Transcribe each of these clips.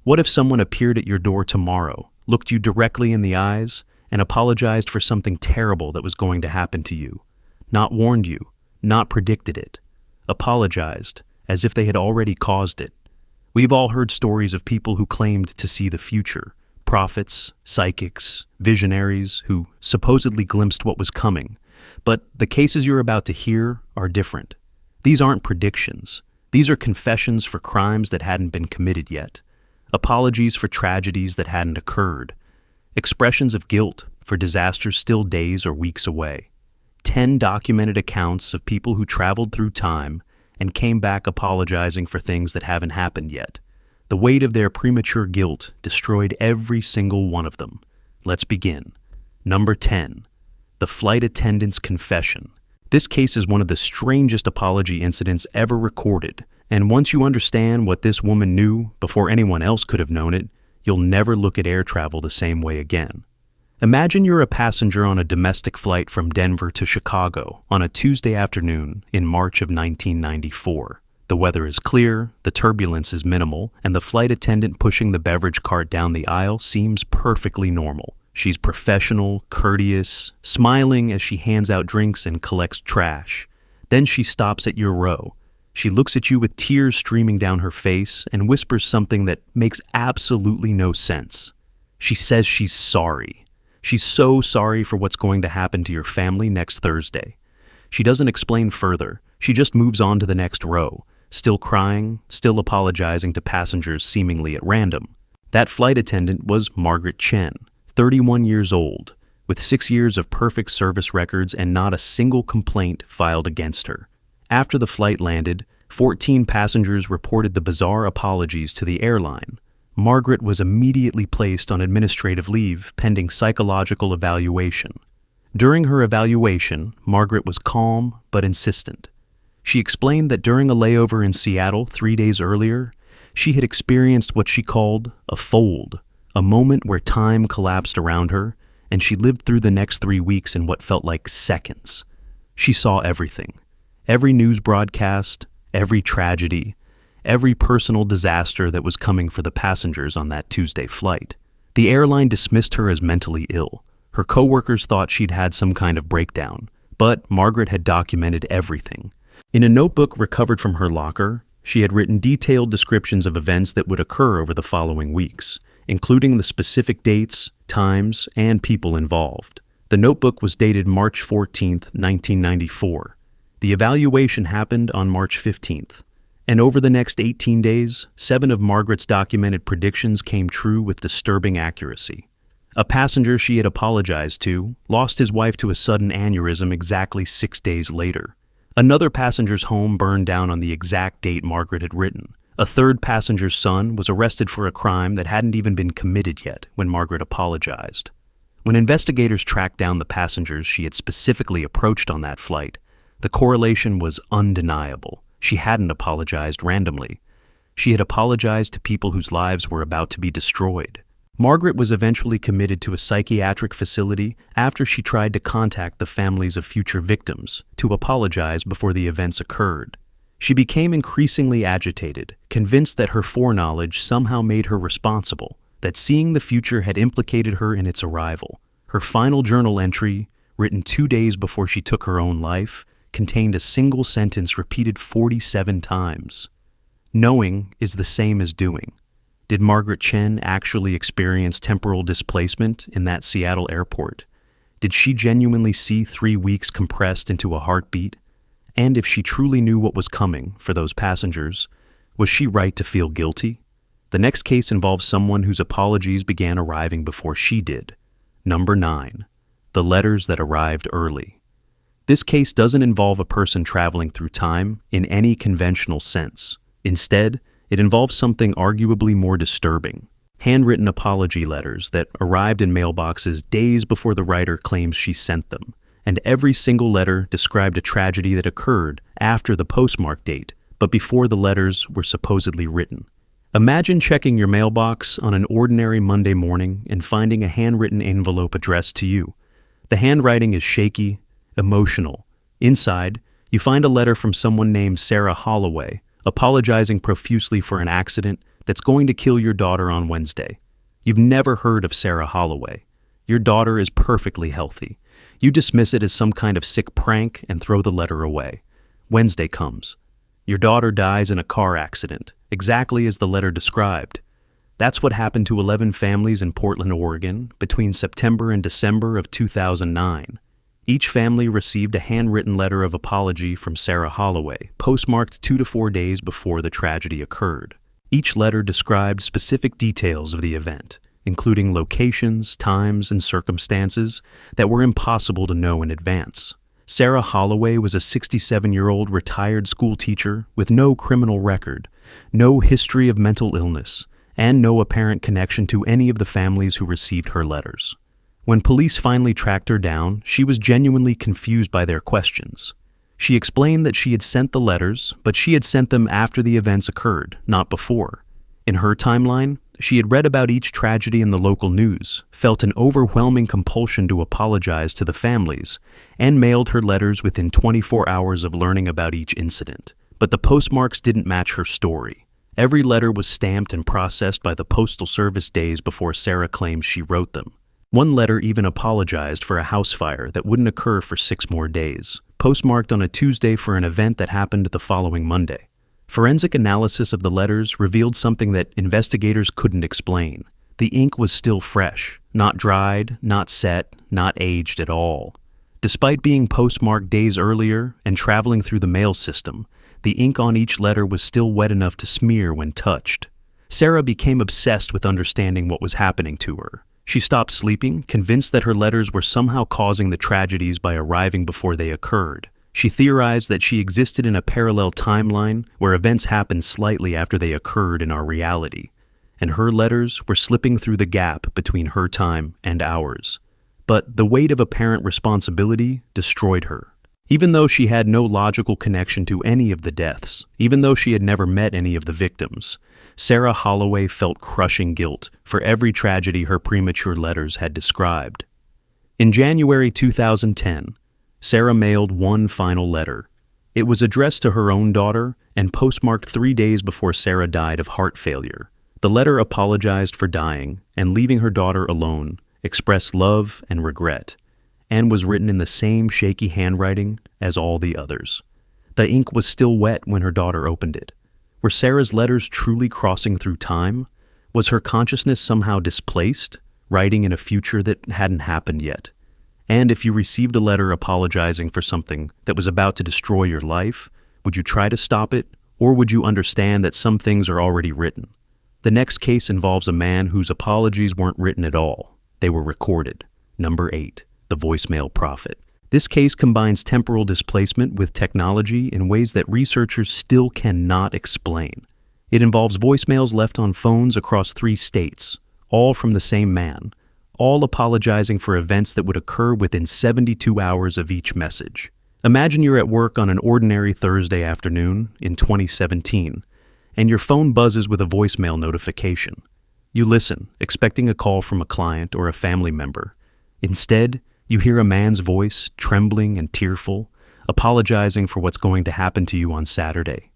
What if someone appeared at your door tomorrow, looked you directly in the eyes, and apologized for something terrible that was going to happen to you? Not warned you, not predicted it. Apologized, as if they had already caused it. We've all heard stories of people who claimed to see the future. Prophets, psychics, visionaries who supposedly glimpsed what was coming. But the cases you're about to hear are different. These aren't predictions. These are confessions for crimes that hadn't been committed yet. Apologies for tragedies that hadn't occurred. Expressions of guilt for disasters still days or weeks away. 10 documented accounts of people who traveled through time and came back apologizing for things that haven't happened yet. The weight of their premature guilt destroyed every single one of them. Let's begin. Number 10. The flight attendant's confession. This case is one of the strangest apology incidents ever recorded, and once you understand what this woman knew before anyone else could have known it, you'll never look at air travel the same way again. Imagine you're a passenger on a domestic flight from Denver to Chicago on a Tuesday afternoon in March of 1994. The weather is clear, the turbulence is minimal, and the flight attendant pushing the beverage cart down the aisle seems perfectly normal. She's professional, courteous, smiling as she hands out drinks and collects trash. Then she stops at your row. She looks at you with tears streaming down her face and whispers something that makes absolutely no sense. She says she's sorry. She's so sorry for what's going to happen to your family next Thursday. She doesn't explain further. She just moves on to the next row, still crying, still apologizing to passengers seemingly at random. That flight attendant was Margaret Chen, 31 years old, with 6 years of perfect service records and not a single complaint filed against her. After the flight landed, 14 passengers reported the bizarre apologies to the airline. Margaret was immediately placed on administrative leave pending psychological evaluation. During her evaluation, Margaret was calm but insistent. She explained that during a layover in Seattle 3 days earlier, she had experienced what she called a fold, a moment where time collapsed around her, and she lived through the next 3 weeks in what felt like seconds. She saw everything. Every news broadcast, every tragedy, every personal disaster that was coming for the passengers on that Tuesday flight. The airline dismissed her as mentally ill. Her coworkers thought she'd had some kind of breakdown, but Margaret had documented everything. In a notebook recovered from her locker, she had written detailed descriptions of events that would occur over the following weeks, including the specific dates, times, and people involved. The notebook was dated March 14, 1994. The evaluation happened on March 15th. And over the next 18 days, 7 of Margaret's documented predictions came true with disturbing accuracy. A passenger she had apologized to lost his wife to a sudden aneurysm exactly 6 days later. Another passenger's home burned down on the exact date Margaret had written. A third passenger's son was arrested for a crime that hadn't even been committed yet when Margaret apologized. When investigators tracked down the passengers she had specifically approached on that flight, the correlation was undeniable. She hadn't apologized randomly. She had apologized to people whose lives were about to be destroyed. Margaret was eventually committed to a psychiatric facility after she tried to contact the families of future victims to apologize before the events occurred. She became increasingly agitated, convinced that her foreknowledge somehow made her responsible, that seeing the future had implicated her in its arrival. Her final journal entry, written 2 days before she took her own life, contained a single sentence repeated 47 times. Knowing is the same as doing. Did Margaret Chen actually experience temporal displacement in that Seattle airport? Did she genuinely see 3 weeks compressed into a heartbeat? And if she truly knew what was coming for those passengers, was she right to feel guilty? The next case involves someone whose apologies began arriving before she did. Number 9. The letters that arrived early. This case doesn't involve a person traveling through time in any conventional sense. Instead, it involves something arguably more disturbing. Handwritten apology letters that arrived in mailboxes days before the writer claims she sent them, and every single letter described a tragedy that occurred after the postmark date, but before the letters were supposedly written. Imagine checking your mailbox on an ordinary Monday morning and finding a handwritten envelope addressed to you. The handwriting is shaky, emotional. Inside, you find a letter from someone named Sarah Holloway, apologizing profusely for an accident that's going to kill your daughter on Wednesday. You've never heard of Sarah Holloway. Your daughter is perfectly healthy. You dismiss it as some kind of sick prank and throw the letter away. Wednesday comes. Your daughter dies in a car accident, exactly as the letter described. That's what happened to 11 families in Portland, Oregon, between September and December of 2009. Each family received a handwritten letter of apology from Sarah Holloway, postmarked 2 to 4 days before the tragedy occurred. Each letter described specific details of the event, including locations, times, and circumstances that were impossible to know in advance. Sarah Holloway was a 67-year-old retired school teacher with no criminal record, no history of mental illness, and no apparent connection to any of the families who received her letters. When police finally tracked her down, she was genuinely confused by their questions. She explained that she had sent the letters, but she had sent them after the events occurred, not before. In her timeline, she had read about each tragedy in the local news, felt an overwhelming compulsion to apologize to the families, and mailed her letters within 24 hours of learning about each incident. But the postmarks didn't match her story. Every letter was stamped and processed by the Postal Service days before Sarah claims she wrote them. One letter even apologized for a house fire that wouldn't occur for 6 more days, postmarked on a Tuesday for an event that happened the following Monday. Forensic analysis of the letters revealed something that investigators couldn't explain. The ink was still fresh, not dried, not set, not aged at all. Despite being postmarked days earlier and traveling through the mail system, the ink on each letter was still wet enough to smear when touched. Sarah became obsessed with understanding what was happening to her. She stopped sleeping, convinced that her letters were somehow causing the tragedies by arriving before they occurred. She theorized that she existed in a parallel timeline where events happened slightly after they occurred in our reality, and her letters were slipping through the gap between her time and ours. But the weight of apparent responsibility destroyed her. Even though she had no logical connection to any of the deaths, even though she had never met any of the victims, Sarah Holloway felt crushing guilt for every tragedy her premature letters had described. In January 2010, Sarah mailed one final letter. It was addressed to her own daughter and postmarked 3 days before Sarah died of heart failure. The letter apologized for dying and leaving her daughter alone, expressed love and regret, and was written in the same shaky handwriting as all the others. The ink was still wet when her daughter opened it. Were Sarah's letters truly crossing through time? Was her consciousness somehow displaced, writing in a future that hadn't happened yet? And if you received a letter apologizing for something that was about to destroy your life, would you try to stop it, or would you understand that some things are already written? The next case involves a man whose apologies weren't written at all. They were recorded. Number 8. The voicemail prophet. This case combines temporal displacement with technology in ways that researchers still cannot explain. It involves voicemails left on phones across 3 states, all from the same man, all apologizing for events that would occur within 72 hours of each message. Imagine you're at work on an ordinary Thursday afternoon in 2017, and your phone buzzes with a voicemail notification. You listen, expecting a call from a client or a family member. Instead, you hear a man's voice, trembling and tearful, apologizing for what's going to happen to you on Saturday.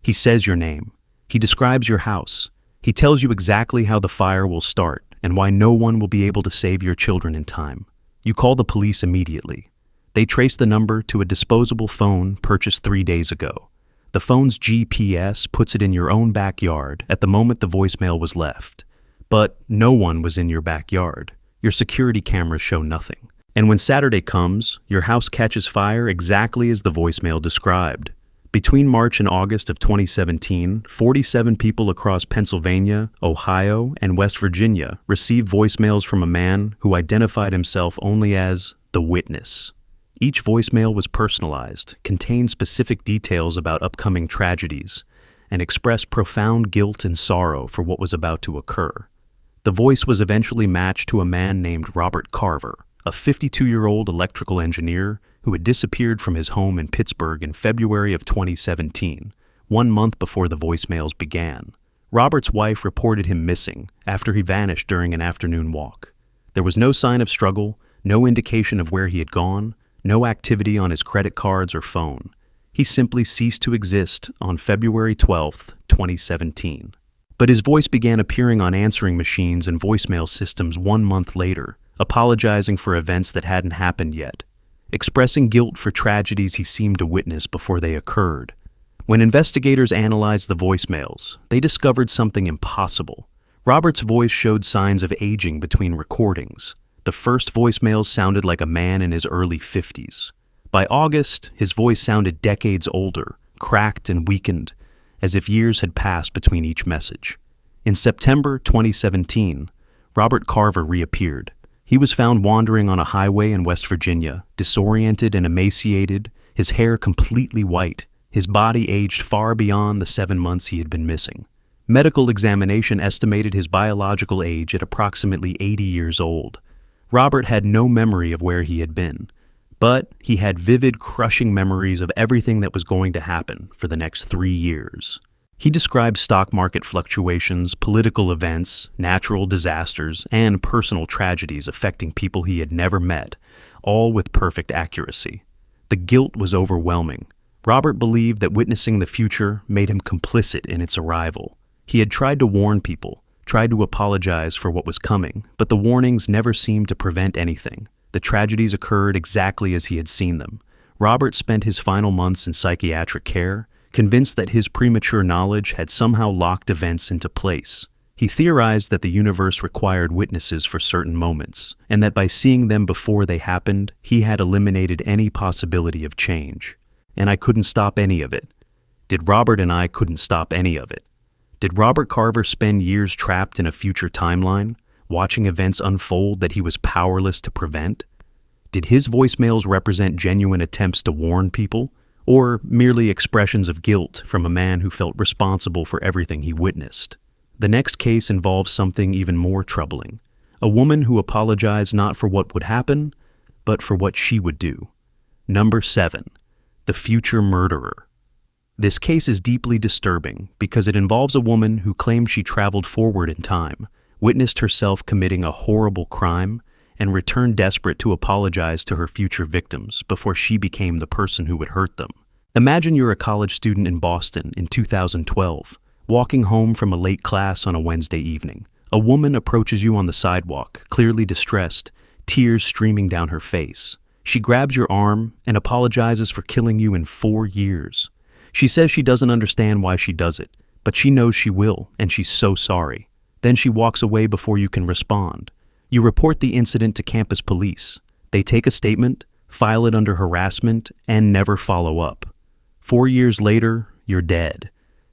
He says your name. He describes your house. He tells you exactly how the fire will start and why no one will be able to save your children in time. You call the police immediately. They trace the number to a disposable phone purchased 3 days ago. The phone's GPS puts it in your own backyard at the moment the voicemail was left. But no one was in your backyard. Your security cameras show nothing. And when Saturday comes, your house catches fire exactly as the voicemail described. Between March and August of 2017, 47 people across Pennsylvania, Ohio, and West Virginia received voicemails from a man who identified himself only as the witness. Each voicemail was personalized, contained specific details about upcoming tragedies, and expressed profound guilt and sorrow for what was about to occur. The voice was eventually matched to a man named Robert Carver, a 52-year-old electrical engineer who had disappeared from his home in Pittsburgh in February of 2017, 1 month before the voicemails began. Robert's wife reported him missing after he vanished during an afternoon walk. There was no sign of struggle, no indication of where he had gone, no activity on his credit cards or phone. He simply ceased to exist on February 12, 2017. But his voice began appearing on answering machines and voicemail systems 1 month later, apologizing for events that hadn't happened yet, expressing guilt for tragedies he seemed to witness before they occurred. When investigators analyzed the voicemails, they discovered something impossible. Robert's voice showed signs of aging between recordings. The first voicemails sounded like a man in his early 50s. By August, his voice sounded decades older, cracked and weakened, as if years had passed between each message. In September 2017, Robert Carver reappeared. He was found wandering on a highway in West Virginia, disoriented and emaciated, his hair completely white, his body aged far beyond the 7 months he had been missing. Medical examination estimated his biological age at approximately 80 years old. Robert had no memory of where he had been, but he had vivid, crushing memories of everything that was going to happen for the next 3 years. He described stock market fluctuations, political events, natural disasters, and personal tragedies affecting people he had never met, all with perfect accuracy. The guilt was overwhelming. Robert believed that witnessing the future made him complicit in its arrival. He had tried to warn people, tried to apologize for what was coming, but the warnings never seemed to prevent anything. The tragedies occurred exactly as he had seen them. Robert spent his final months in psychiatric care, convinced that his premature knowledge had somehow locked events into place. He theorized that the universe required witnesses for certain moments, and that by seeing them before they happened, he had eliminated any possibility of change. And I couldn't stop any of it. Did Robert and I couldn't stop any of it. Did Robert Carver spend years trapped in a future timeline, watching events unfold that he was powerless to prevent? Did his voicemails represent genuine attempts to warn people, or merely expressions of guilt from a man who felt responsible for everything he witnessed? The next case involves something even more troubling. A woman who apologized not for what would happen, but for what she would do. Number 7. The future murderer. This case is deeply disturbing because it involves a woman who claimed she traveled forward in time, witnessed herself committing a horrible crime, and returned desperate to apologize to her future victims before she became the person who would hurt them. Imagine you're a college student in Boston in 2012, walking home from a late class on a Wednesday evening. A woman approaches you on the sidewalk, clearly distressed, tears streaming down her face. She grabs your arm and apologizes for killing you in 4 years. She says she doesn't understand why she does it, but she knows she will, and she's so sorry. Then she walks away before you can respond. You report the incident to campus police. They take a statement, file it under harassment, and never follow up. 4 years later, you're dead.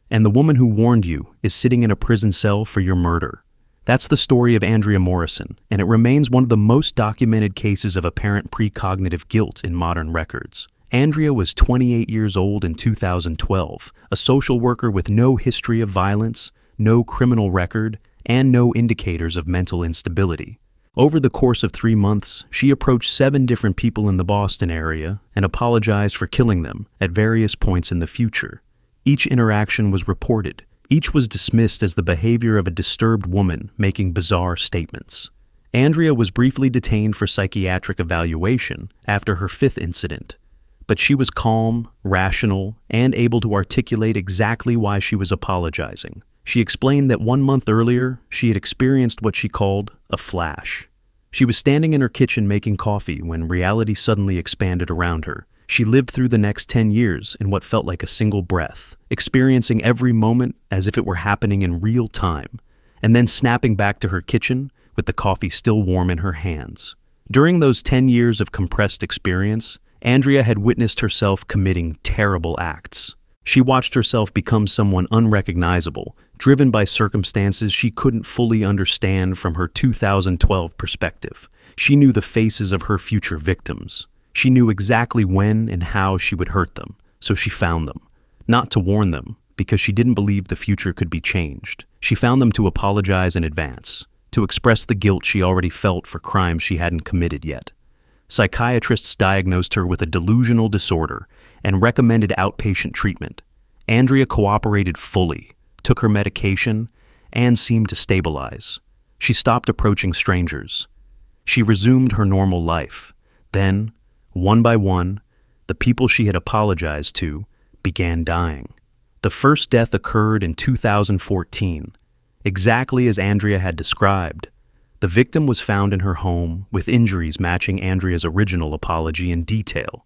And the woman who warned you is sitting in a prison cell for your murder. That's the story of Andrea Morrison, and it remains one of the most documented cases of apparent precognitive guilt in modern records. Andrea was 28 years old in 2012, a social worker with no history of violence, no criminal record, and no indicators of mental instability. Over the course of 3 months, she approached 7 different people in the Boston area and apologized for killing them at various points in the future. Each interaction was reported. Each was dismissed as the behavior of a disturbed woman making bizarre statements. Andrea was briefly detained for psychiatric evaluation after her 5th incident, but she was calm, rational, and able to articulate exactly why she was apologizing. She explained that 1 month earlier, she had experienced what she called a flash. She was standing in her kitchen making coffee when reality suddenly expanded around her. She lived through the next 10 years in what felt like a single breath, experiencing every moment as if it were happening in real time, and then snapping back to her kitchen with the coffee still warm in her hands. During those 10 years of compressed experience, Andrea had witnessed herself committing terrible acts. She watched herself become someone unrecognizable, driven by circumstances she couldn't fully understand from her 2012 perspective. She knew the faces of her future victims. She knew exactly when and how she would hurt them, so she found them. Not to warn them, because she didn't believe the future could be changed. She found them to apologize in advance, to express the guilt she already felt for crimes she hadn't committed yet. Psychiatrists diagnosed her with a delusional disorder and recommended outpatient treatment. Andrea cooperated fully, took her medication, and seemed to stabilize. She stopped approaching strangers. She resumed her normal life. Then, one by one, the people she had apologized to began dying. The first death occurred in 2014, exactly as Andrea had described. The victim was found in her home with injuries matching Andrea's original apology in detail.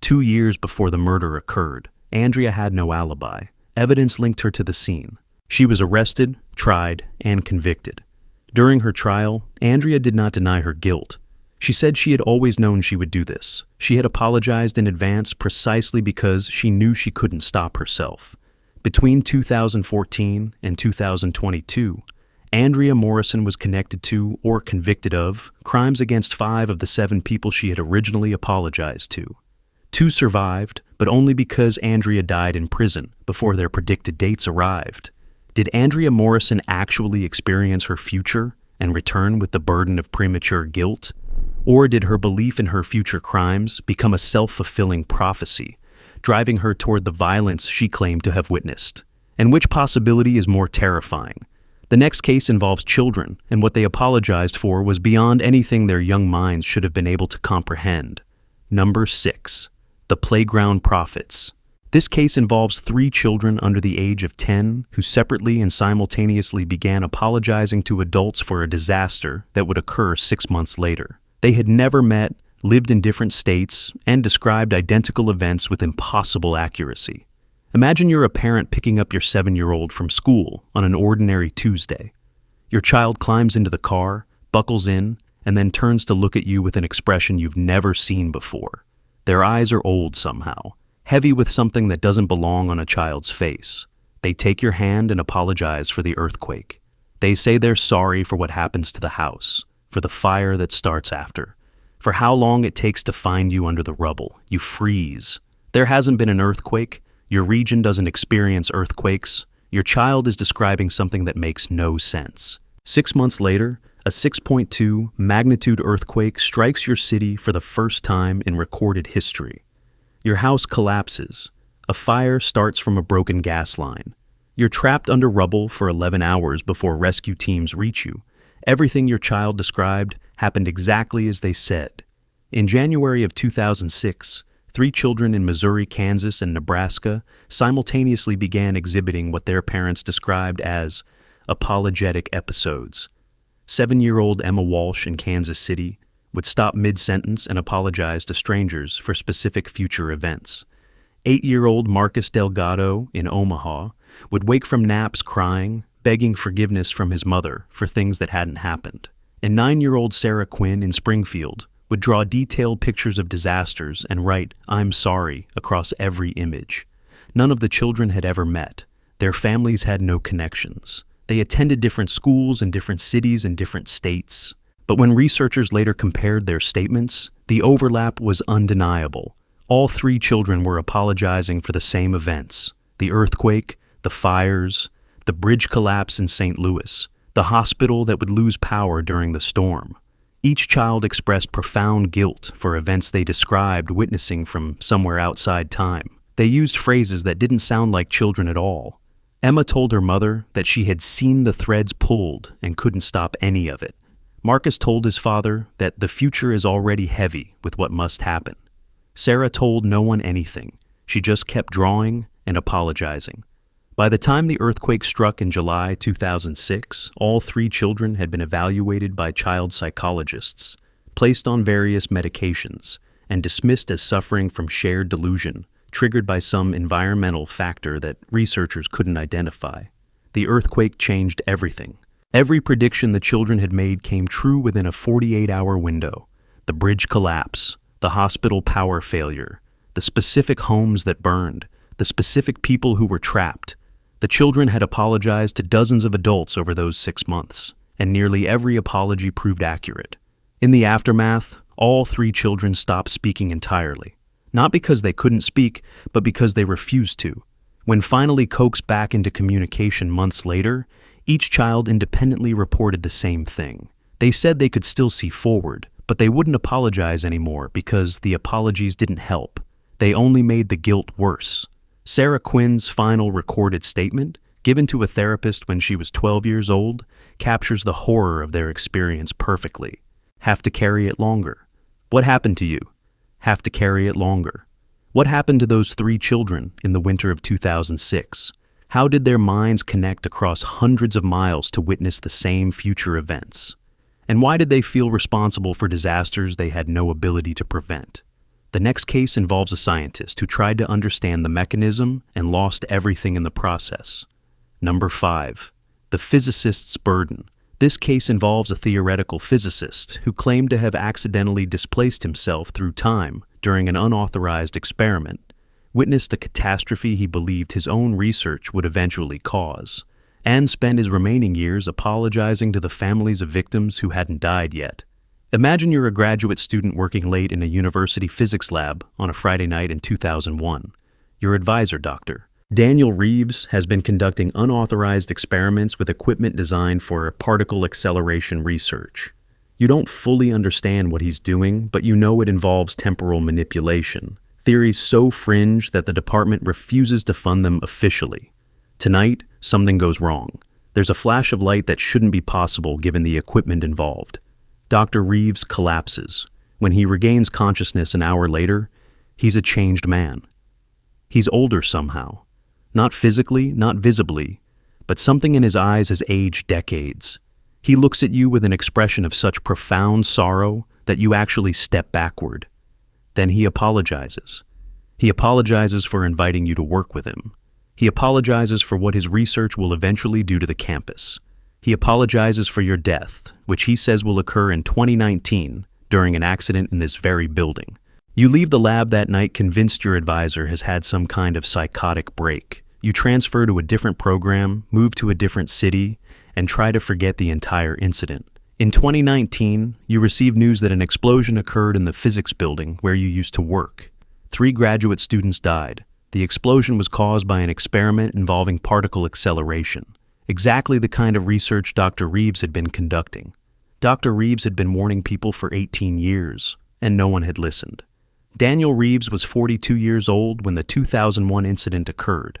2 years before the murder occurred, Andrea had no alibi. Evidence linked her to the scene. She was arrested, tried, and convicted. During her trial, Andrea did not deny her guilt. She said she had always known she would do this. She had apologized in advance precisely because she knew she couldn't stop herself. Between 2014 and 2022, Andrea Morrison was connected to or convicted of crimes against 5 of the 7 people she had originally apologized to. 2 survived, but only because Andrea died in prison before their predicted dates arrived. Did Andrea Morrison actually experience her future and return with the burden of premature guilt? Or did her belief in her future crimes become a self-fulfilling prophecy, driving her toward the violence she claimed to have witnessed? And which possibility is more terrifying? The next case involves children, and what they apologized for was beyond anything their young minds should have been able to comprehend. Number 6. The Playground Prophets. This case involves 3 children under the age of 10 who separately and simultaneously began apologizing to adults for a disaster that would occur 6 months later. They had never met, lived in different states, and described identical events with impossible accuracy. Imagine you're a parent picking up your 7-year-old from school on an ordinary Tuesday. Your child climbs into the car, buckles in, and then turns to look at you with an expression you've never seen before. Their eyes are old somehow, heavy with something that doesn't belong on a child's face. They take your hand and apologize for the earthquake. They say they're sorry for what happens to the house, for the fire that starts after, for how long it takes to find you under the rubble. You freeze. There hasn't been an earthquake. Your region doesn't experience earthquakes. Your child is describing something that makes no sense. 6 months later, a 6.2 magnitude earthquake strikes your city for the first time in recorded history. Your house collapses. A fire starts from a broken gas line. You're trapped under rubble for 11 hours before rescue teams reach you. Everything your child described happened exactly as they said. In January of 2006, 3 children in Missouri, Kansas, and Nebraska simultaneously began exhibiting what their parents described as apologetic episodes. 7-year-old Emma Walsh in Kansas City would stop mid-sentence and apologize to strangers for specific future events. 8-year-old Marcus Delgado in Omaha would wake from naps crying, begging forgiveness from his mother for things that hadn't happened. And 9-year-old Sarah Quinn in Springfield would draw detailed pictures of disasters and write, "I'm sorry," across every image. None of the children had ever met. Their families had no connections. They attended different schools in different cities and different states. But when researchers later compared their statements, the overlap was undeniable. All 3 children were apologizing for the same events: the earthquake, the fires, the bridge collapse in St. Louis, the hospital that would lose power during the storm. Each child expressed profound guilt for events they described witnessing from somewhere outside time. They used phrases that didn't sound like children at all. Emma told her mother that she had seen the threads pulled and couldn't stop any of it. Marcus told his father that the future is already heavy with what must happen. Sarah told no one anything. She just kept drawing and apologizing. By the time the earthquake struck in July 2006, all 3 children had been evaluated by child psychologists, placed on various medications, and dismissed as suffering from shared delusion, triggered by some environmental factor that researchers couldn't identify. The earthquake changed everything. Every prediction the children had made came true within a 48-hour window. The bridge collapse, the hospital power failure, the specific homes that burned, the specific people who were trapped. The children had apologized to dozens of adults over those 6 months, and nearly every apology proved accurate. In the aftermath, all 3 children stopped speaking entirely. Not because they couldn't speak, but because they refused to. When finally coaxed back into communication months later, each child independently reported the same thing. They said they could still see forward, but they wouldn't apologize anymore because the apologies didn't help. They only made the guilt worse. Sarah Quinn's final recorded statement, given to a therapist when she was 12 years old, captures the horror of their experience perfectly. Have to carry it longer. What happened to you? Have to carry it longer. What happened to those 3 children in the winter of 2006? How did their minds connect across hundreds of miles to witness the same future events? And why did they feel responsible for disasters they had no ability to prevent? The next case involves a scientist who tried to understand the mechanism and lost everything in the process. Number 5. The physicist's burden. This case involves a theoretical physicist who claimed to have accidentally displaced himself through time during an unauthorized experiment, witnessed a catastrophe he believed his own research would eventually cause, and spent his remaining years apologizing to the families of victims who hadn't died yet. Imagine you're a graduate student working late in a university physics lab on a Friday night in 2001. Your advisor, Dr. Daniel Reeves, has been conducting unauthorized experiments with equipment designed for particle acceleration research. You don't fully understand what he's doing, but you know it involves temporal manipulation, theories so fringe that the department refuses to fund them officially. Tonight, something goes wrong. There's a flash of light that shouldn't be possible given the equipment involved. Dr. Reeves collapses. When he regains consciousness an hour later, he's a changed man. He's older somehow. Not physically, not visibly, but something in his eyes has aged decades. He looks at you with an expression of such profound sorrow that you actually step backward. Then he apologizes. He apologizes for inviting you to work with him. He apologizes for what his research will eventually do to the campus. He apologizes for your death, which he says will occur in 2019 during an accident in this very building. You leave the lab that night convinced your advisor has had some kind of psychotic break. You transfer to a different program, move to a different city, and try to forget the entire incident. In 2019, you receive news that an explosion occurred in the physics building where you used to work. 3 graduate students died. The explosion was caused by an experiment involving particle acceleration, exactly the kind of research Dr. Reeves had been conducting. Dr. Reeves had been warning people for 18 years, and no one had listened. Daniel Reeves was 42 years old when the 2001 incident occurred.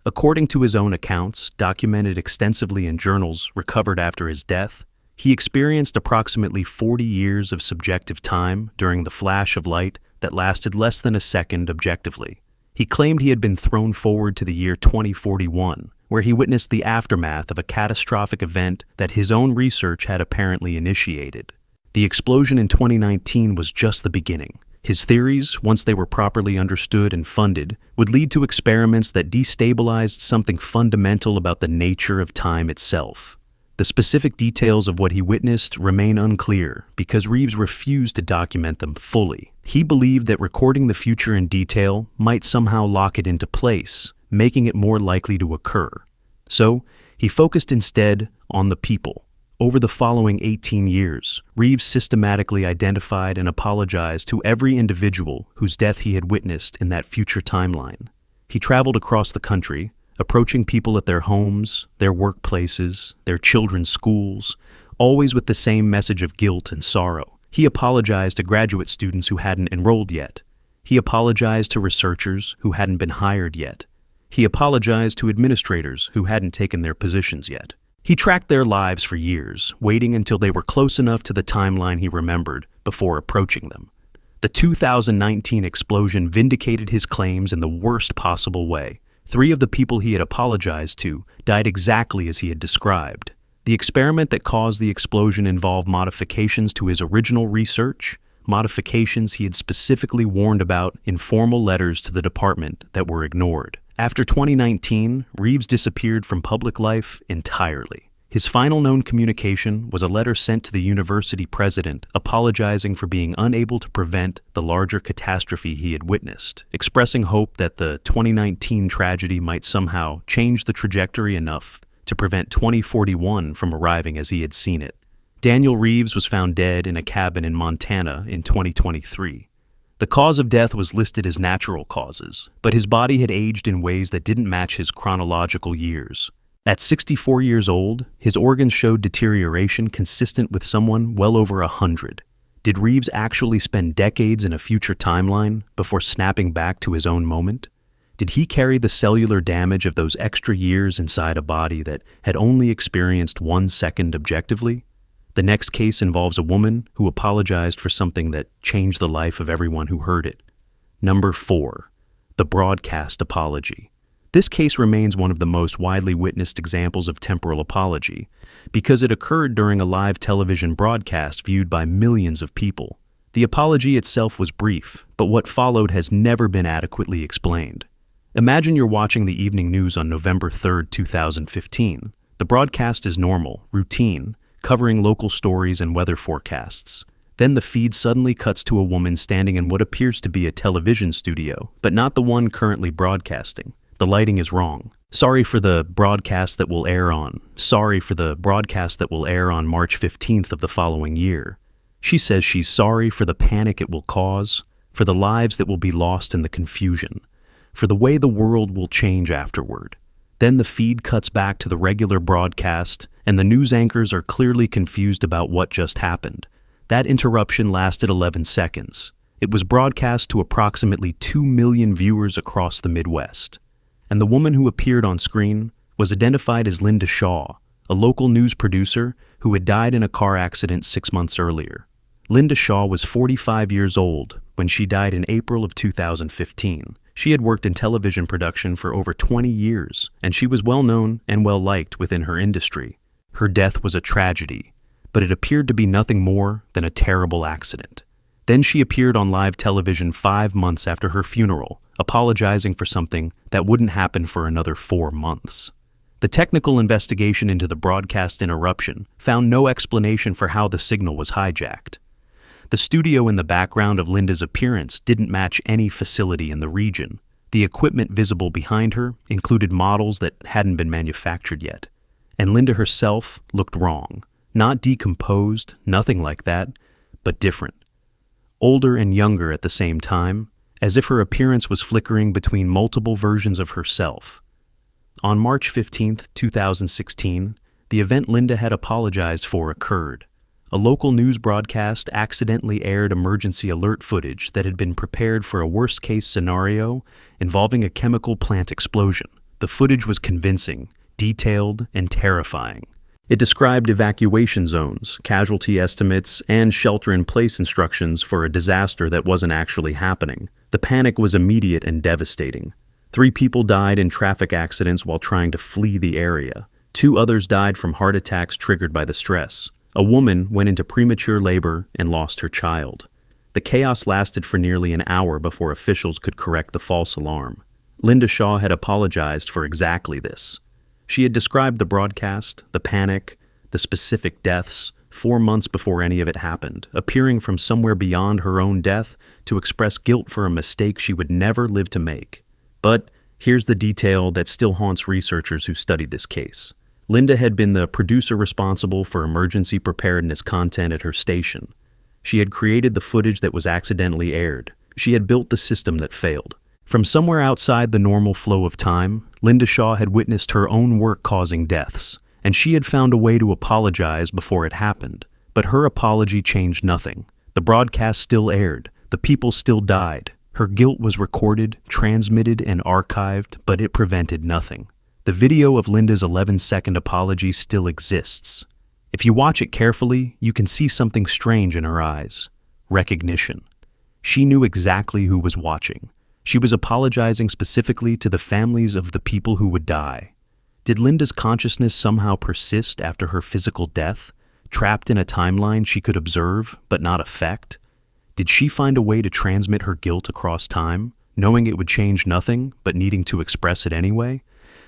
According to his own accounts, documented extensively in journals recovered after his death, he experienced approximately 40 years of subjective time during the flash of light that lasted less than a second objectively. He claimed he had been thrown forward to the year 2041, where he witnessed the aftermath of a catastrophic event that his own research had apparently initiated. The explosion in 2019 was just the beginning. His theories, once they were properly understood and funded, would lead to experiments that destabilized something fundamental about the nature of time itself. The specific details of what he witnessed remain unclear because Reeves refused to document them fully. He believed that recording the future in detail might somehow lock it into place, making it more likely to occur. So, he focused instead on the people. Over the following 18 years, Reeves systematically identified and apologized to every individual whose death he had witnessed in that future timeline. He traveled across the country, approaching people at their homes, their workplaces, their children's schools, always with the same message of guilt and sorrow. He apologized to graduate students who hadn't enrolled yet. He apologized to researchers who hadn't been hired yet. He apologized to administrators who hadn't taken their positions yet. He tracked their lives for years, waiting until they were close enough to the timeline he remembered before approaching them. The 2019 explosion vindicated his claims in the worst possible way. 3 of the people he had apologized to died exactly as he had described. The experiment that caused the explosion involved modifications to his original research, modifications he had specifically warned about in formal letters to the department that were ignored. After 2019, Reeves disappeared from public life entirely. His final known communication was a letter sent to the university president apologizing for being unable to prevent the larger catastrophe he had witnessed, expressing hope that the 2019 tragedy might somehow change the trajectory enough to prevent 2041 from arriving as he had seen it. Daniel Reeves was found dead in a cabin in Montana in 2023. The cause of death was listed as natural causes, but his body had aged in ways that didn't match his chronological years. At 64 years old, his organs showed deterioration consistent with someone well over 100. Did Reeves actually spend decades in a future timeline before snapping back to his own moment? Did he carry the cellular damage of those extra years inside a body that had only experienced 1 second objectively? The next case involves a woman who apologized for something that changed the life of everyone who heard it. Number 4. The broadcast apology. This case remains one of the most widely witnessed examples of temporal apology because it occurred during a live television broadcast viewed by millions of people. The apology itself was brief, but what followed has never been adequately explained. Imagine you're watching the evening news on November 3, 2015. The broadcast is normal, routine, covering local stories and weather forecasts. Then the feed suddenly cuts to a woman standing in what appears to be a television studio, but not the one currently broadcasting. The lighting is wrong. Sorry for the broadcast that will air on. Sorry for the broadcast that will air on March 15th of the following year. She says she's sorry for the panic it will cause, for the lives that will be lost in the confusion, for the way the world will change afterward. Then the feed cuts back to the regular broadcast, and the news anchors are clearly confused about what just happened. That interruption lasted 11 seconds. It was broadcast to approximately 2 million viewers across the Midwest. And the woman who appeared on screen was identified as Linda Shaw, a local news producer who had died in a car accident 6 months earlier. Linda Shaw was 45 years old when she died in April of 2015. She had worked in television production for over 20 years, and she was well known and well liked within her industry. Her death was a tragedy, but it appeared to be nothing more than a terrible accident. Then she appeared on live television 5 months after her funeral, apologizing for something that wouldn't happen for another 4 months. The technical investigation into the broadcast interruption found no explanation for how the signal was hijacked. The studio in the background of Linda's appearance didn't match any facility in the region. The equipment visible behind her included models that hadn't been manufactured yet. And Linda herself looked wrong. Not decomposed, nothing like that, but different. Older and younger at the same time, as if her appearance was flickering between multiple versions of herself. On March 15, 2016, the event Linda had apologized for occurred. A local news broadcast accidentally aired emergency alert footage that had been prepared for a worst-case scenario involving a chemical plant explosion. The footage was convincing, detailed, and terrifying. It described evacuation zones, casualty estimates, and shelter-in-place instructions for a disaster that wasn't actually happening. The panic was immediate and devastating. 3 people died in traffic accidents while trying to flee the area. 2 others died from heart attacks triggered by the stress. A woman went into premature labor and lost her child. The chaos lasted for nearly an hour before officials could correct the false alarm. Linda Shaw had apologized for exactly this. She had described the broadcast, the panic, the specific deaths 4 months before any of it happened, appearing from somewhere beyond her own death to express guilt for a mistake she would never live to make. But here's the detail that still haunts researchers who studied this case. Linda had been the producer responsible for emergency preparedness content at her station. She had created the footage that was accidentally aired. She had built the system that failed. From somewhere outside the normal flow of time, Linda Shaw had witnessed her own work causing deaths, and she had found a way to apologize before it happened. But her apology changed nothing. The broadcast still aired. The people still died. Her guilt was recorded, transmitted, and archived, but it prevented nothing. The video of Linda's 11-second apology still exists. If you watch it carefully, you can see something strange in her eyes. Recognition. She knew exactly who was watching. She was apologizing specifically to the families of the people who would die. Did Linda's consciousness somehow persist after her physical death, trapped in a timeline she could observe but not affect? Did she find a way to transmit her guilt across time, knowing it would change nothing but needing to express it anyway?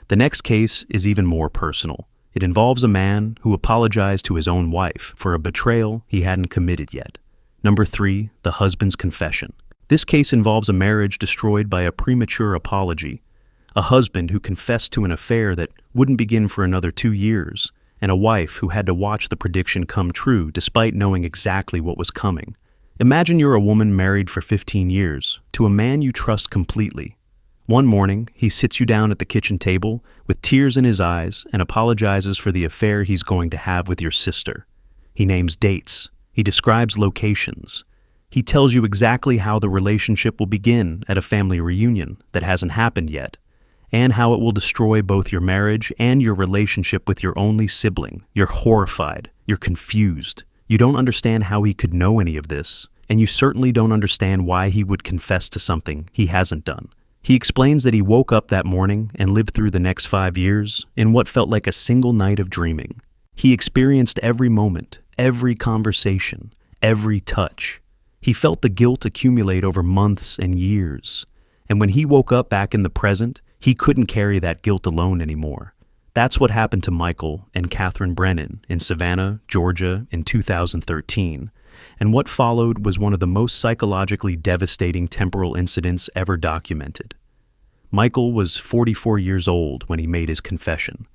The next case is even more personal. It involves a man who apologized to his own wife for a betrayal he hadn't committed yet. Number 3, the husband's confession. This case involves a marriage destroyed by a premature apology, a husband who confessed to an affair that wouldn't begin for another 2 years, and a wife who had to watch the prediction come true despite knowing exactly what was coming. Imagine you're a woman married for 15 years to a man you trust completely. One morning, he sits you down at the kitchen table with tears in his eyes and apologizes for the affair he's going to have with your sister. He names dates. He describes locations. He tells you exactly how the relationship will begin at a family reunion that hasn't happened yet, and how it will destroy both your marriage and your relationship with your only sibling. You're horrified. You're confused. You don't understand how he could know any of this, and you certainly don't understand why he would confess to something he hasn't done. He explains that he woke up that morning and lived through the next 5 years in what felt like a single night of dreaming. He experienced every moment, every conversation, every touch. He felt the guilt accumulate over months and years. And when he woke up back in the present, he couldn't carry that guilt alone anymore. That's what happened to Michael and Catherine Brennan in Savannah, Georgia in 2013. And what followed was one of the most psychologically devastating temporal incidents ever documented. Michael was 44 years old when he made his confession.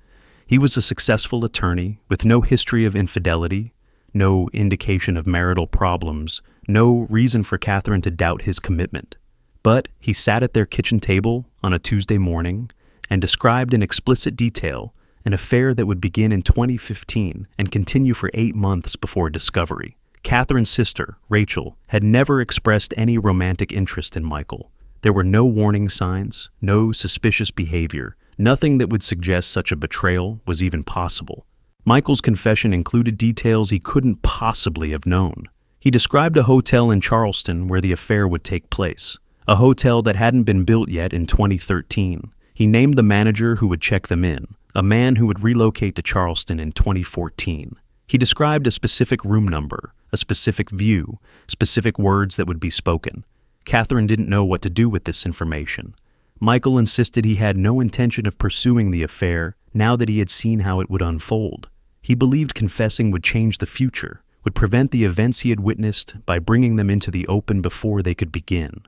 He was a successful attorney with no history of infidelity, no indication of marital problems, no reason for Catherine to doubt his commitment. But he sat at their kitchen table on a Tuesday morning and described in explicit detail an affair that would begin in 2015 and continue for 8 months before discovery. Catherine's sister, Rachel, had never expressed any romantic interest in Michael. There were no warning signs, no suspicious behavior, nothing that would suggest such a betrayal was even possible. Michael's confession included details he couldn't possibly have known. He described a hotel in Charleston where the affair would take place, a hotel that hadn't been built yet in 2013. He named the manager who would check them in, a man who would relocate to Charleston in 2014. He described a specific room number, a specific view, specific words that would be spoken. Catherine didn't know what to do with this information. Michael insisted he had no intention of pursuing the affair now that he had seen how it would unfold. He believed confessing would change the future, would prevent the events he had witnessed by bringing them into the open before they could begin.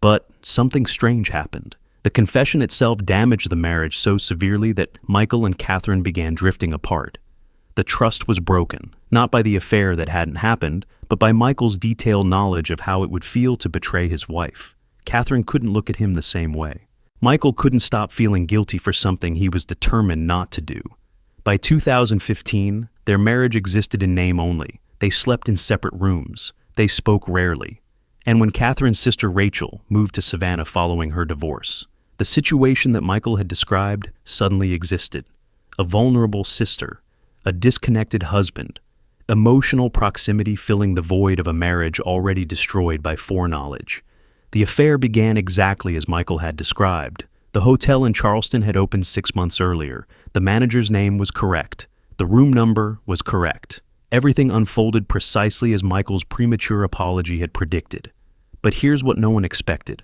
But something strange happened. The confession itself damaged the marriage so severely that Michael and Catherine began drifting apart. The trust was broken, not by the affair that hadn't happened, but by Michael's detailed knowledge of how it would feel to betray his wife. Catherine couldn't look at him the same way. Michael couldn't stop feeling guilty for something he was determined not to do. By 2015, their marriage existed in name only. They slept in separate rooms. They spoke rarely. And when Catherine's sister Rachel moved to Savannah following her divorce, the situation that Michael had described suddenly existed. A vulnerable sister, a disconnected husband, emotional proximity filling the void of a marriage already destroyed by foreknowledge. The affair began exactly as Michael had described. The hotel in Charleston had opened 6 months earlier. The manager's name was correct. The room number was correct. Everything unfolded precisely as Michael's premature apology had predicted. But here's what no one expected.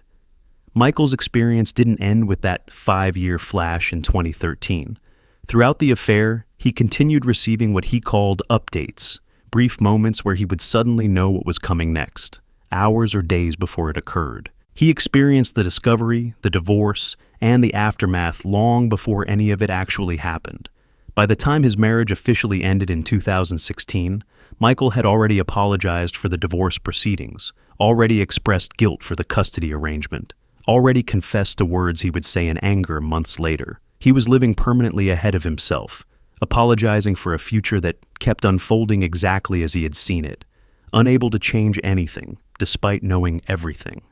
Michael's experience didn't end with that 5-year flash in 2013. Throughout the affair, he continued receiving what he called updates, brief moments where he would suddenly know what was coming next, hours or days before it occurred. He experienced the discovery, the divorce, and the aftermath long before any of it actually happened. By the time his marriage officially ended in 2016, Michael had already apologized for the divorce proceedings, already expressed guilt for the custody arrangement, already confessed to words he would say in anger months later. He was living permanently ahead of himself, apologizing for a future that kept unfolding exactly as he had seen it, unable to change anything, despite knowing everything.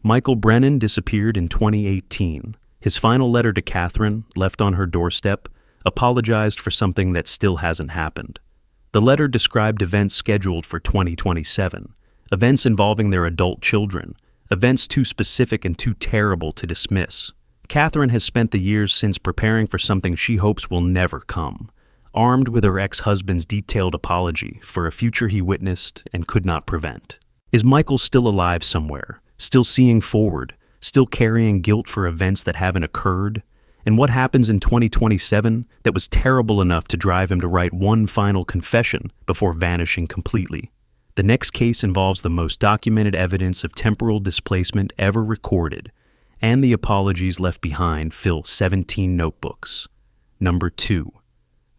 Michael Brennan disappeared in 2018. His final letter to Catherine, left on her doorstep, apologized for something that still hasn't happened. The letter described events scheduled for 2027, events involving their adult children, events too specific and too terrible to dismiss. Catherine has spent the years since preparing for something she hopes will never come, armed with her ex-husband's detailed apology for a future he witnessed and could not prevent. Is Michael still alive somewhere, still seeing forward, still carrying guilt for events that haven't occurred? And what happens in 2027 that was terrible enough to drive him to write one final confession before vanishing completely? The next case involves the most documented evidence of temporal displacement ever recorded, and the apologies left behind fill 17 notebooks. Number 2.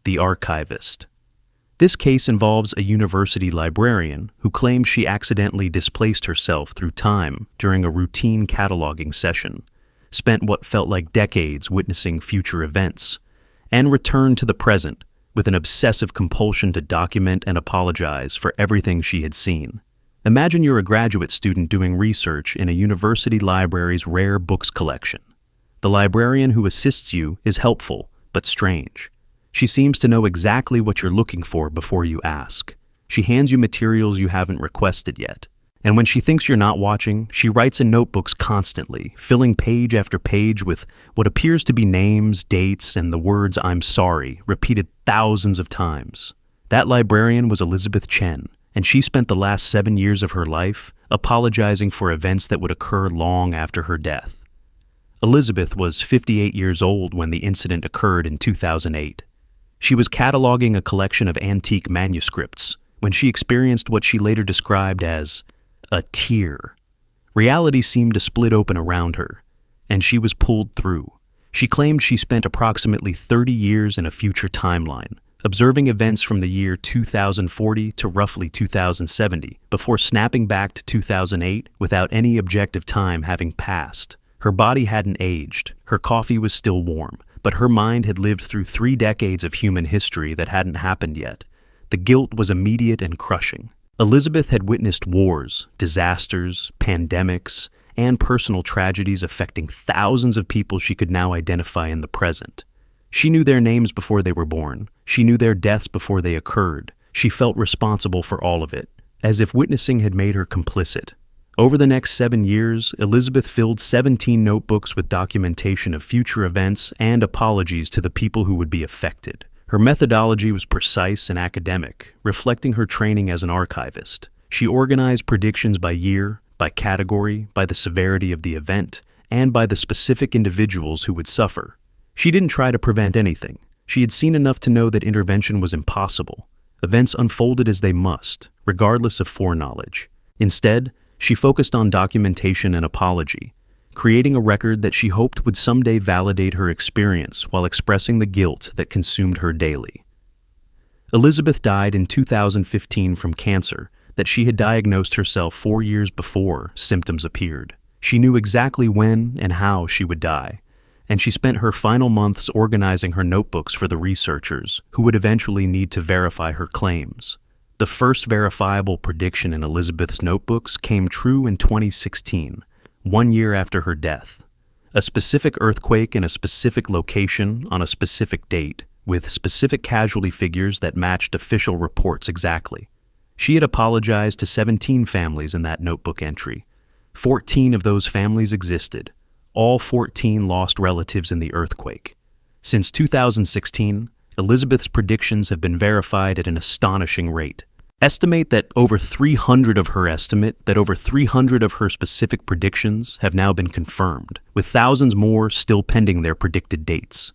The Archivist. This case involves a university librarian who claims she accidentally displaced herself through time during a routine cataloging session, spent what felt like decades witnessing future events, and returned to the present with an obsessive compulsion to document and apologize for everything she had seen. Imagine you're a graduate student doing research in a university library's rare books collection. The librarian who assists you is helpful, but strange. She seems to know exactly what you're looking for before you ask. She hands you materials you haven't requested yet, And when she thinks you're not watching, she writes in notebooks constantly, filling page after page with what appears to be names, dates, and the words "I'm sorry," repeated thousands of times. That librarian was Elizabeth Chen, and she spent the last 7 years of her life apologizing for events that would occur long after her death. Elizabeth was 58 years old when the incident occurred in 2008. She was cataloging a collection of antique manuscripts when she experienced what she later described as a tear. Reality seemed to split open around her, and she was pulled through. She claimed she spent approximately 30 years in a future timeline, observing events from the year 2040 to roughly 2070, before snapping back to 2008 without any objective time having passed. Her body hadn't aged, her coffee was still warm, but her mind had lived through 3 decades of human history that hadn't happened yet. The guilt was immediate and crushing. Elizabeth had witnessed wars, disasters, pandemics, and personal tragedies affecting thousands of people she could now identify in the present. She knew their names before they were born. She knew their deaths before they occurred. She felt responsible for all of it, as if witnessing had made her complicit. Over the next 7 years, Elizabeth filled 17 notebooks with documentation of future events and apologies to the people who would be affected. Her methodology was precise and academic, reflecting her training as an archivist. She organized predictions by year, by category, by the severity of the event, and by the specific individuals who would suffer. She didn't try to prevent anything. She had seen enough to know that intervention was impossible. Events unfolded as they must, regardless of foreknowledge. Instead, she focused on documentation and apology, creating a record that she hoped would someday validate her experience while expressing the guilt that consumed her daily. Elizabeth died in 2015 from cancer that she had diagnosed herself 4 years before symptoms appeared. She knew exactly when and how she would die, and she spent her final months organizing her notebooks for the researchers who would eventually need to verify her claims. The first verifiable prediction in Elizabeth's notebooks came true in 2016, 1 year after her death. A specific earthquake in a specific location on a specific date, with specific casualty figures that matched official reports exactly. She had apologized to 17 families in that notebook entry. 14 of those families existed. All 14 lost relatives in the earthquake. Since 2016, Elizabeth's predictions have been verified at an astonishing rate. Estimate that over 300 of her specific predictions have now been confirmed, with thousands more still pending their predicted dates.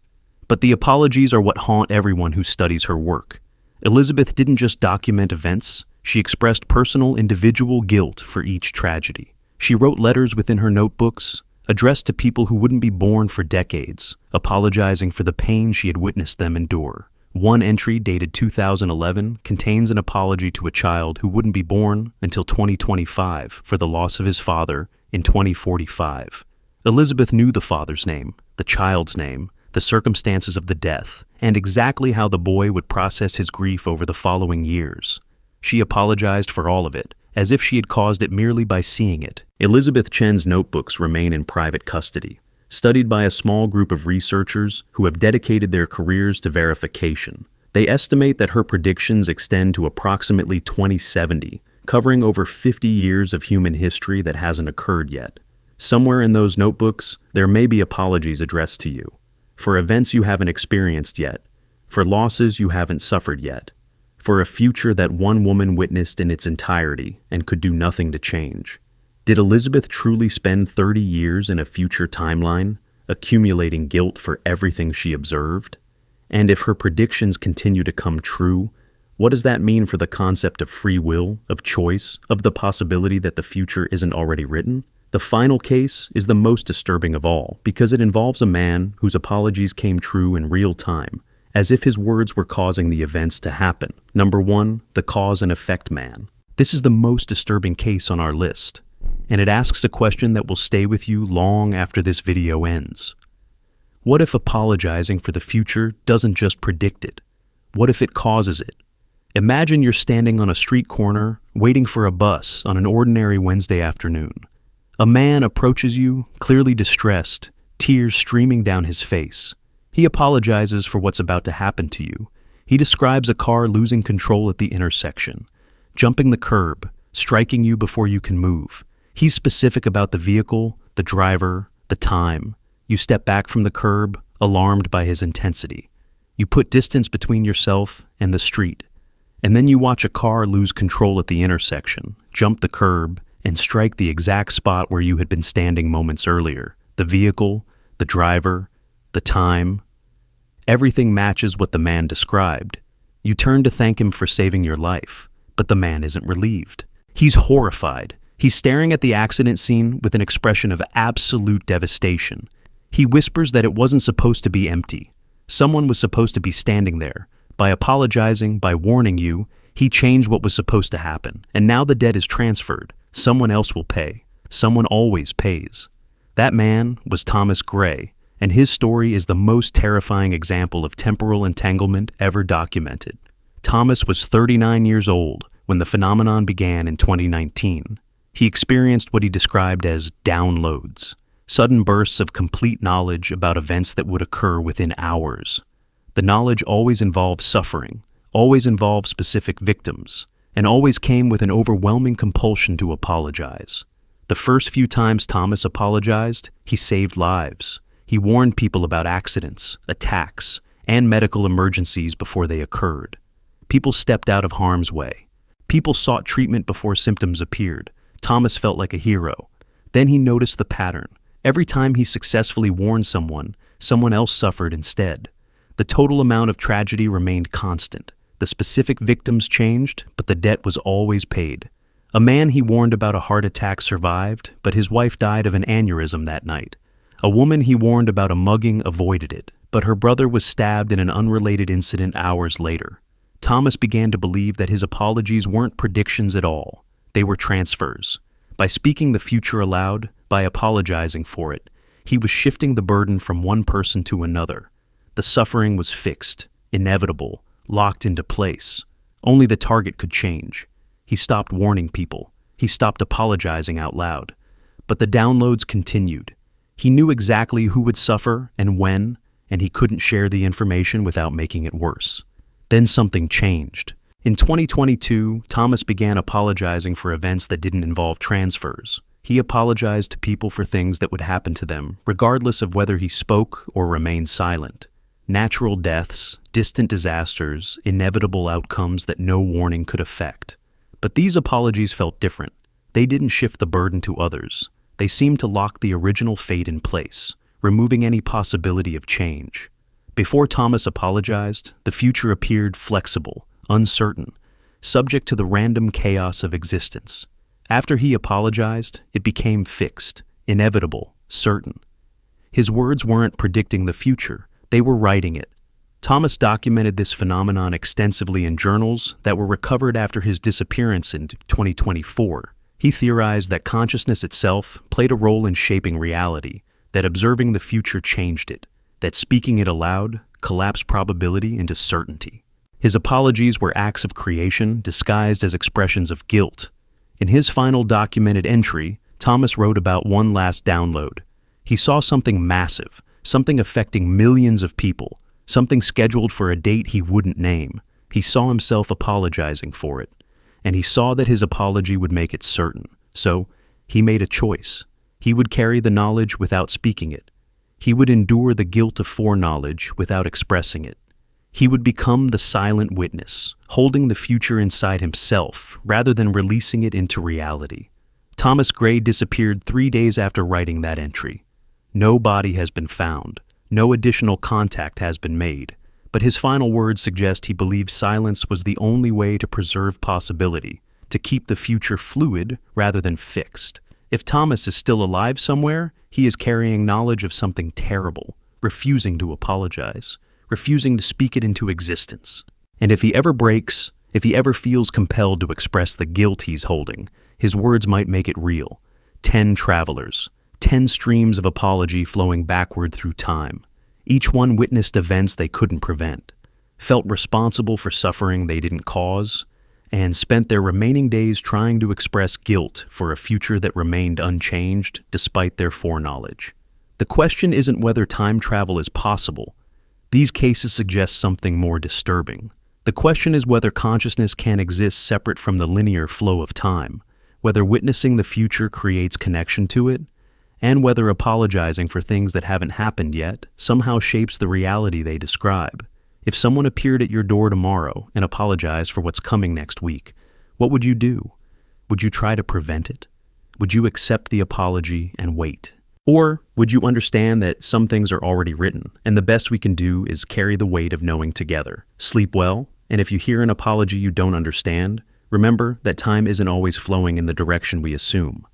But the apologies are what haunt everyone who studies her work. Elizabeth didn't just document events, she expressed personal, individual guilt for each tragedy. She wrote letters within her notebooks, addressed to people who wouldn't be born for decades, apologizing for the pain she had witnessed them endure. One entry, dated 2011, contains an apology to a child who wouldn't be born until 2025 for the loss of his father in 2045. Elizabeth knew the father's name, the child's name, the circumstances of the death, and exactly how the boy would process his grief over the following years. She apologized for all of it, as if she had caused it merely by seeing it. Elizabeth Chen's notebooks remain in private custody, studied by a small group of researchers who have dedicated their careers to verification. They estimate that her predictions extend to approximately 2070, covering over 50 years of human history that hasn't occurred yet. Somewhere in those notebooks, there may be apologies addressed to you, for events you haven't experienced yet, for losses you haven't suffered yet, for a future that one woman witnessed in its entirety and could do nothing to change. Did Elizabeth truly spend 30 years in a future timeline, accumulating guilt for everything she observed? And if her predictions continue to come true, what does that mean for the concept of free will, of choice, of the possibility that the future isn't already written? The final case is the most disturbing of all, because it involves a man whose apologies came true in real time, as if his words were causing the events to happen. Number 1, the cause and effect man. This is the most disturbing case on our list, and it asks a question that will stay with you long after this video ends. What if apologizing for the future doesn't just predict it? What if it causes it? Imagine you're standing on a street corner, waiting for a bus on an ordinary Wednesday afternoon. A man approaches you, clearly distressed, tears streaming down his face. He apologizes for what's about to happen to you. He describes a car losing control at the intersection, jumping the curb, striking you before you can move. He's specific about the vehicle, the driver, the time. You step back from the curb, alarmed by his intensity. You put distance between yourself and the street. And then you watch a car lose control at the intersection, jump the curb, and strike the exact spot where you had been standing moments earlier. The vehicle, the driver, the time. Everything matches what the man described. You turn to thank him for saving your life, but the man isn't relieved. He's horrified. He's staring at the accident scene with an expression of absolute devastation. He whispers that it wasn't supposed to be empty. Someone was supposed to be standing there. By apologizing, by warning you, he changed what was supposed to happen. And now the debt is transferred. Someone else will pay. Someone always pays. That man was Thomas Gray, and his story is the most terrifying example of temporal entanglement ever documented. Thomas was 39 years old when the phenomenon began in 2019. He experienced what he described as downloads, sudden bursts of complete knowledge about events that would occur within hours. The knowledge always involved suffering, always involved specific victims, and always came with an overwhelming compulsion to apologize. The first few times Thomas apologized, he saved lives. He warned people about accidents, attacks, and medical emergencies before they occurred. People stepped out of harm's way. People sought treatment before symptoms appeared. Thomas felt like a hero. Then he noticed the pattern. Every time he successfully warned someone, someone else suffered instead. The total amount of tragedy remained constant. The specific victims changed, but the debt was always paid. A man he warned about a heart attack survived, but his wife died of an aneurysm that night. A woman he warned about a mugging avoided it, but her brother was stabbed in an unrelated incident hours later. Thomas began to believe that his apologies weren't predictions at all. They were transfers. By speaking the future aloud, by apologizing for it, he was shifting the burden from one person to another. The suffering was fixed, inevitable, locked into place. Only the target could change. He stopped warning people. He stopped apologizing out loud. But the downloads continued. He knew exactly who would suffer and when, and he couldn't share the information without making it worse. Then something changed. In 2022, Thomas began apologizing for events that didn't involve transfers. He apologized to people for things that would happen to them, regardless of whether he spoke or remained silent. Natural deaths, distant disasters, inevitable outcomes that no warning could affect. But these apologies felt different. They didn't shift the burden to others. They seemed to lock the original fate in place, removing any possibility of change. Before Thomas apologized, the future appeared flexible, uncertain, subject to the random chaos of existence. After he apologized, it became fixed, inevitable, certain. His words weren't predicting the future, they were writing it. Thomas documented this phenomenon extensively in journals that were recovered after his disappearance in 2024. He theorized that consciousness itself played a role in shaping reality, that observing the future changed it, that speaking it aloud collapsed probability into certainty. His apologies were acts of creation disguised as expressions of guilt. In his final documented entry, Thomas wrote about one last download. He saw something massive, something affecting millions of people, something scheduled for a date he wouldn't name. He saw himself apologizing for it, and he saw that his apology would make it certain. So, he made a choice. He would carry the knowledge without speaking it. He would endure the guilt of foreknowledge without expressing it. He would become the silent witness, holding the future inside himself rather than releasing it into reality. Thomas Gray disappeared 3 days after writing that entry. No body has been found. No additional contact has been made. But his final words suggest he believed silence was the only way to preserve possibility, to keep the future fluid rather than fixed. If Thomas is still alive somewhere, he is carrying knowledge of something terrible, refusing to apologize, refusing to speak it into existence. And if he ever breaks, if he ever feels compelled to express the guilt he's holding, his words might make it real. 10 travelers, 10 streams of apology flowing backward through time. Each one witnessed events they couldn't prevent, felt responsible for suffering they didn't cause, and spent their remaining days trying to express guilt for a future that remained unchanged despite their foreknowledge. The question isn't whether time travel is possible. These cases suggest something more disturbing. The question is whether consciousness can exist separate from the linear flow of time, whether witnessing the future creates connection to it, and whether apologizing for things that haven't happened yet somehow shapes the reality they describe. If someone appeared at your door tomorrow and apologized for what's coming next week, what would you do? Would you try to prevent it? Would you accept the apology and wait? Or would you understand that some things are already written, and the best we can do is carry the weight of knowing together? Sleep well, and if you hear an apology you don't understand, remember that time isn't always flowing in the direction we assume.